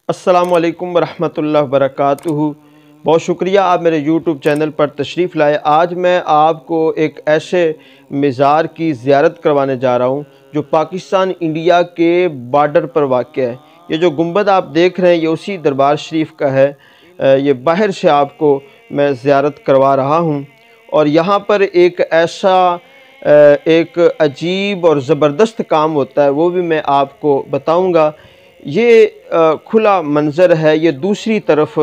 अस्सलामुअलैकुम वरहमतुल्लाहि वबरकातुहू। बहुत शुक्रिया आप मेरे YouTube चैनल पर तशरीफ़ लाए। आज मैं आपको एक ऐसे मज़ार की ज़ियारत करवाने जा रहा हूँ जो पाकिस्तान इंडिया के बॉर्डर पर वाक़ है। ये जो गुंबद आप देख रहे हैं ये उसी दरबार शरीफ का है। ये बाहर से आपको मैं ज़ियारत करवा रहा हूँ और यहाँ पर एक ऐसा एक अजीब और ज़बरदस्त काम होता है, वो भी मैं आपको बताऊँगा। ये खुला मंज़र है। ये दूसरी तरफ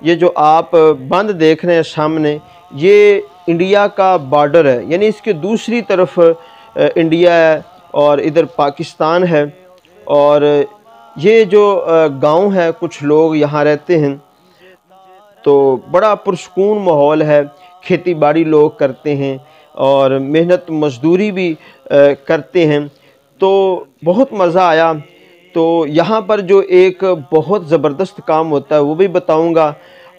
ये जो आप बंद देख रहे हैं सामने, ये इंडिया का बॉर्डर है, यानी इसके दूसरी तरफ इंडिया है और इधर पाकिस्तान है। और ये जो गांव है, कुछ लोग यहाँ रहते हैं, तो बड़ा पुरसकून माहौल है। खेती बाड़ी लोग करते हैं और मेहनत मज़दूरी भी करते हैं, तो बहुत मज़ा आया। तो यहाँ पर जो एक बहुत ज़बरदस्त काम होता है वो भी बताऊँगा।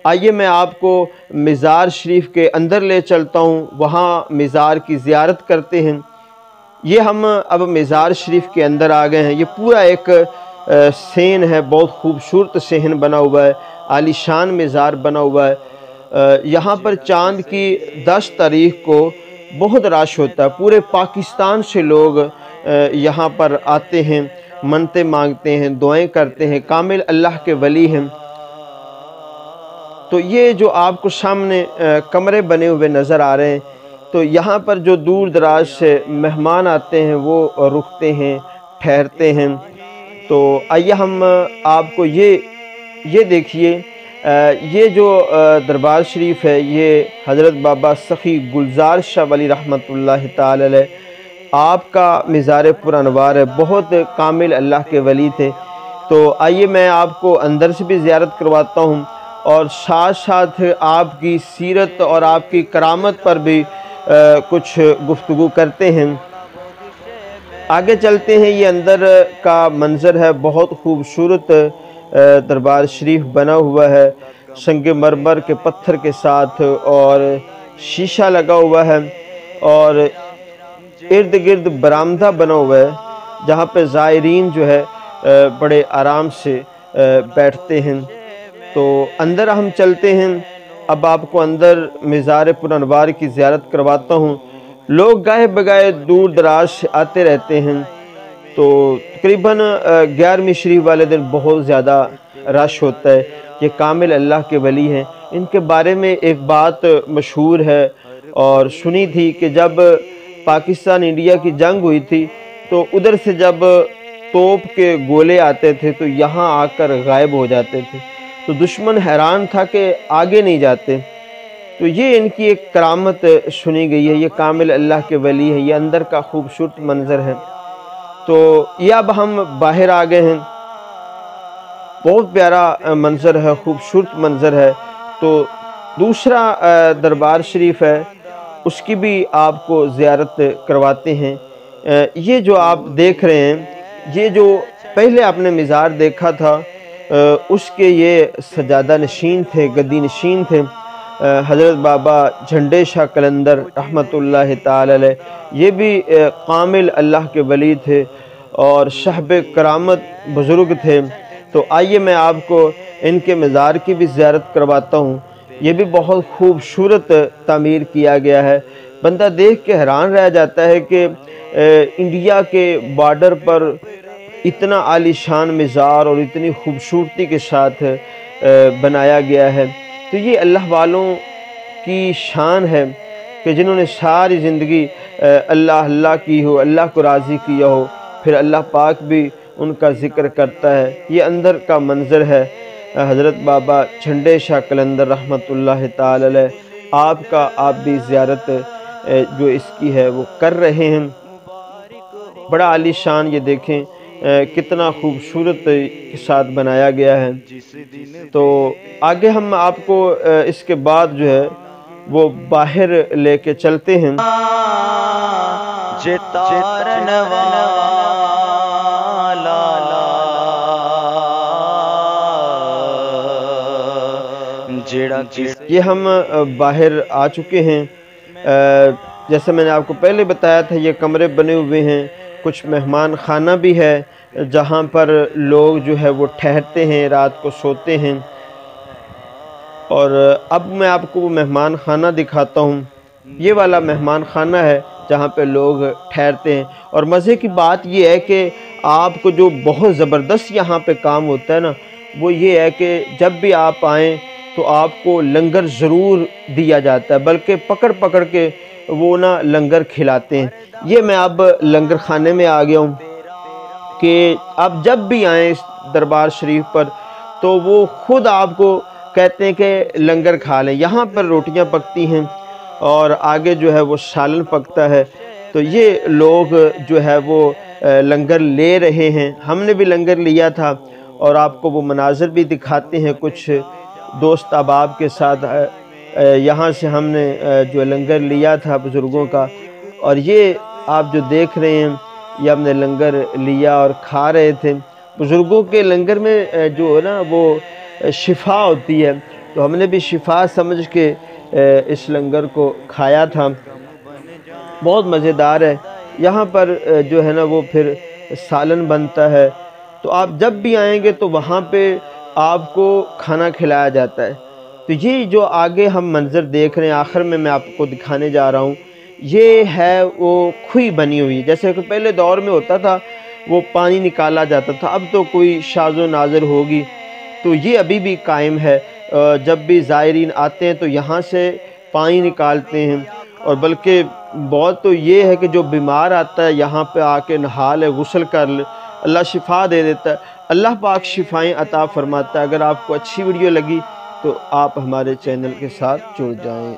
आइए मैं आपको मज़ार शरीफ के अंदर ले चलता हूँ, वहाँ मज़ार की ज़ियारत करते हैं। ये हम अब मज़ार शरीफ के अंदर आ गए हैं। ये पूरा एक सहन है, बहुत खूबसूरत सहन बना हुआ है, आलीशान मज़ार बना हुआ है। यहाँ पर चाँद की 10 तारीख़ को बहुत रश होता है। पूरे पाकिस्तान से लोग यहाँ पर आते हैं, मन्नतें मांगते हैं, दुआएं करते हैं, कामिल अल्लाह के वली हैं। तो ये जो आपको सामने कमरे बने हुए नज़र आ रहे हैं, तो यहाँ पर जो दूर दराज से मेहमान आते हैं वो रुकते हैं, ठहरते हैं। तो आइए हम आपको ये देखिए, ये जो दरबार शरीफ है, ये हज़रत बाबा सखी गुलजार शाह वली रहमतुल्लाह ताला अलैह आपका मज़ार पुरअनवार है। बहुत कामिल अल्लाह के वली थे। तो आइए मैं आपको अंदर से भी ज़ियारत करवाता हूँ और साथ साथ आपकी सीरत और आपकी करामत पर भी कुछ गुफ्तगू करते हैं। आगे चलते हैं। ये अंदर का मंज़र है, बहुत खूबसूरत दरबार शरीफ बना हुआ है, संग मरमर के पत्थर के साथ, और शीशा लगा हुआ है और इर्द गिर्द बरामदा बना हुआ है जहाँ पे ज़ायरीन जो है बड़े आराम से बैठते हैं। तो अंदर हम चलते हैं। अब आपको अंदर मज़ार पुरअनवार की ज़ियारत करवाता हूँ। लोग गाहे बगाए दूर दराज से आते रहते हैं। तो तकरीबन 11वीं शरीफ वाले दिन बहुत ज़्यादा रश होता है। ये कामिल अल्लाह के वली हैं। इनके बारे में एक बात मशहूर है और सुनी थी कि जब पाकिस्तान इंडिया की जंग हुई थी, तो उधर से जब तोप के गोले आते थे तो यहाँ आकर गायब हो जाते थे। तो दुश्मन हैरान था कि आगे नहीं जाते। तो ये इनकी एक करामत सुनी गई है। ये कामिल अल्लाह के वली है। ये अंदर का खूबसूरत मंज़र है। तो ये अब हम बाहर आ गए हैं। बहुत प्यारा मंज़र है, खूबसूरत मंज़र है। तो दूसरा दरबार शरीफ है, उसकी भी आपको ज़ियारत करवाते हैं। ये जो आप देख रहे हैं, ये जो पहले आपने मज़ार देखा था, उसके ये सजादा नशीन थे, गद्दी नशीन थे, हज़रत बाबा झंडे शाह कलंदर रहमतुल्लाह ताला अलैह। ये भी कामिल अल्लाह के वली थे और साहिब करामत बुज़ुर्ग थे। तो आइए मैं आपको इनके मज़ार की भी ज़ियारत करवाता हूँ। ये भी बहुत खूबसूरत तामीर किया गया है। बंदा देख के हैरान रह जाता है कि इंडिया के बॉर्डर पर इतना आलीशान मज़ार और इतनी खूबसूरती के साथ बनाया गया है। तो ये अल्लाह वालों की शान है कि जिन्होंने सारी ज़िंदगी अल्लाह अल्लाह की हो, अल्लाह को राज़ी किया हो, फिर अल्लाह पाक भी उनका ज़िक्र करता है। ये अंदर का मंज़र है। हज़रत बाबा झंडे शाह कलंदर रहमतुल्लाह ताला अलैह आपका आप भी ज़ियारत जो इसकी है वो कर रहे हैं। बड़ा आलीशान, ये देखें कितना खूबसूरत के साथ बनाया गया है। तो आगे हम आपको इसके बाद जो है वो बाहर लेके चलते हैं। ये हम बाहर आ चुके हैं। जैसे मैंने आपको पहले बताया था, ये कमरे बने हुए हैं, कुछ मेहमान खाना भी है, जहाँ पर लोग जो है वो ठहरते हैं, रात को सोते हैं। और अब मैं आपको वो मेहमान खाना दिखाता हूँ। ये वाला मेहमान खाना है जहाँ पे लोग ठहरते हैं। और मज़े की बात ये है कि आपको जो बहुत ज़बरदस्त यहाँ पे काम होता है ना, वो ये है कि जब भी आप आएँ तो आपको लंगर ज़रूर दिया जाता है, बल्कि पकड़ पकड़ के वो ना लंगर खिलाते हैं। ये मैं अब लंगर खाने में आ गया हूँ कि आप जब भी आएँ इस दरबार शरीफ पर तो वो ख़ुद आपको कहते हैं कि लंगर खा लें। यहाँ पर रोटियाँ पकती हैं और आगे जो है वो सालन पकता है। तो ये लोग जो है वो लंगर ले रहे हैं। हमने भी लंगर लिया था और आपको वो मनाज़र भी दिखाते हैं कुछ दोस्त अहबाब के साथ। यहाँ से हमने जो लंगर लिया था बुज़ुर्गों का, और ये आप जो देख रहे हैं ये हमने लंगर लिया और खा रहे थे। बुज़ुर्गों के लंगर में जो है ना वो शिफ़ा होती है, तो हमने भी शिफ़ा समझ के इस लंगर को खाया था। बहुत मज़ेदार है। यहाँ पर जो है ना वो फिर सालन बनता है। तो आप जब भी आएँगे तो वहाँ पे आपको खाना खिलाया जाता है। तो ये जो आगे हम मंज़र देख रहे हैं, आखिर में मैं आपको दिखाने जा रहा हूँ, ये है वो खुई बनी हुई। जैसे कि पहले दौर में होता था वो पानी निकाला जाता था, अब तो कोई शाज़ो नाज़र होगी, तो ये अभी भी कायम है। जब भी ज़ायरीन आते हैं तो यहाँ से पानी निकालते हैं। और बल्कि बहुत तो ये है कि जो बीमार आता है यहाँ पे आके नहा ले, गुस्ल कर ले, अल्लाह शिफ़ा दे देता है। अल्लाह पाक शिफ़ाएँ अता फ़रमाता है। अगर आपको अच्छी वीडियो लगी तो आप हमारे चैनल के साथ जुड़ जाएँ।